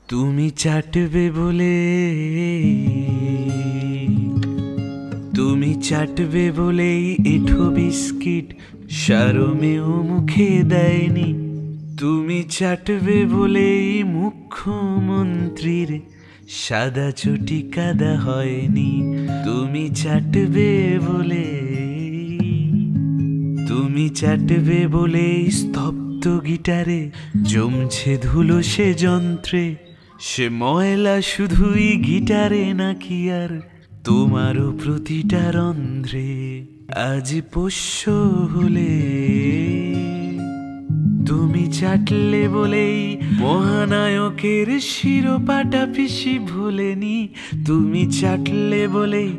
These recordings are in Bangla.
তুমি চাটবে বলে, তুমি চাটবে বলেই এঠো বিস্কিট সারমেও মুখে দেয়নি। তুমি চাটবে বলেই মুখ্যমন্ত্রীর সাদা চটি কাদা হয়নি। তুমি চাটবে বলে, তুমি চাটবে বলেই স্তব্ধ গিটারে জমছে ধুলো সে যন্ত্রে। সে ময়লা শুধুই গিটারে নাকি আর তোমারও প্রতিটা রন্ধ্রে। আজ পোষ্য হলে তুমি চাটলে বলেই মহানায়কের শিরোপাটা পিসি ভোলেনি। তুমি চাটলে বলেই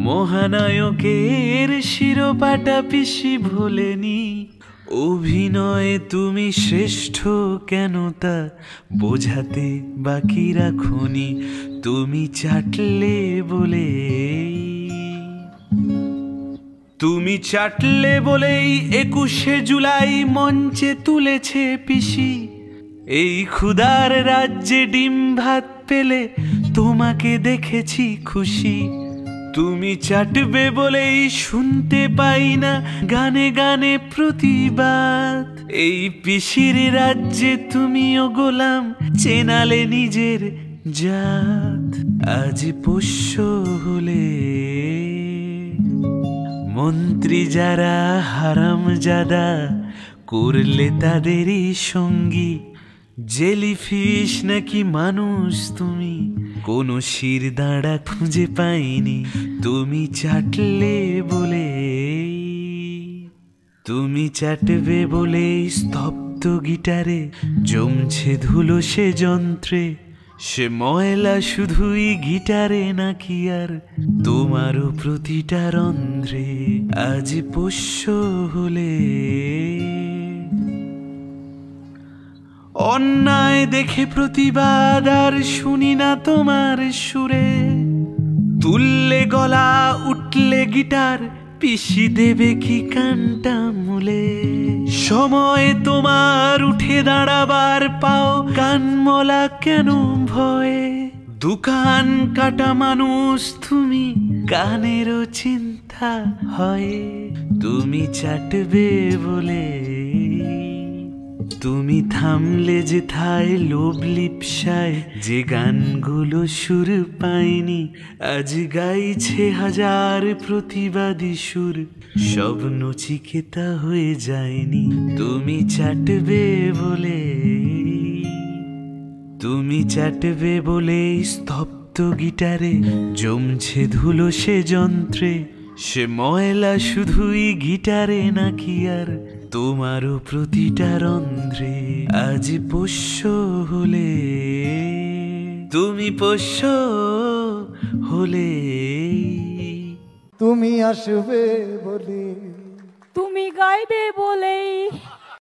মহানায়কের শিরোপাটা পিসি ভোলেনি। অভিনয়ে তুমি শ্রেষ্ঠ কেন তা বোঝাতে বাকি রাখোনি। তুমি চাটলে বলে, তুমি চাটলে বলেই 21শে জুলাই মঞ্চে তুলেছে পিসি। এই ক্ষুধার রাজ্যে ডিম ভাত পেলে তোমাকে দেখেছি খুশি। তুমি চাটবে বলেই শুনতে পাই না গানে গানে প্রতিবাদ। এই পিসির রাজ্যে তুমিও গোলাম চেনালে নিজের জাত। আজ পোষ্য হলে মন্ত্রী যারা হারামজাদা করলে তাদেরই সঙ্গী। জেলিফিশ নাকি মানুষ তুমি কোনো শির দাঁড়া খুঁজে পাইনি। তুমি চাটলে বলে, তুমি চাটবে বলে স্তব্ধ গিটারে জমছে ধুলো সে যন্ত্রে। সে ময়লা শুধুই গিটারে নাকি আর তোমারও প্রতিটা রন্ধ্রে। আজ পোষ্য হলে অন্যায় দেখে প্রতিবাদ আর শুনি না তোমার সুরে। তুললে গলা উঠলে গিটার পিসি দেবে কি কানটা মুলে। সময় তোমার উঠে দাঁড়াবার পাও কানমলা কেন ভয়ে। দোকান কাটা মানুষ তুমি কানেরও চিন্তা হয়। তুমি চাটবে বলে, তুমি থামলে যে থায় লোভ লিপসায় যে গানগুলো সুর পায়নি। আজ গাইছে হাজার প্রতিবাদী সুর সব নচিকেতা হয়ে যায়নি। তুমি চাটবে বলে, তুমি চাটবে বলে স্তব্ধ গিটারে জমছে ধুলো সে যন্ত্রে। সে ময়লা শুধুই গিটারে নাকি আর তোমারও প্রতিটা রন্ধ্রে। আজ পোষ্য হলে, তুমি পোষ্য হলে, তুমি আসবে বলে, তুমি গাইবে বলেই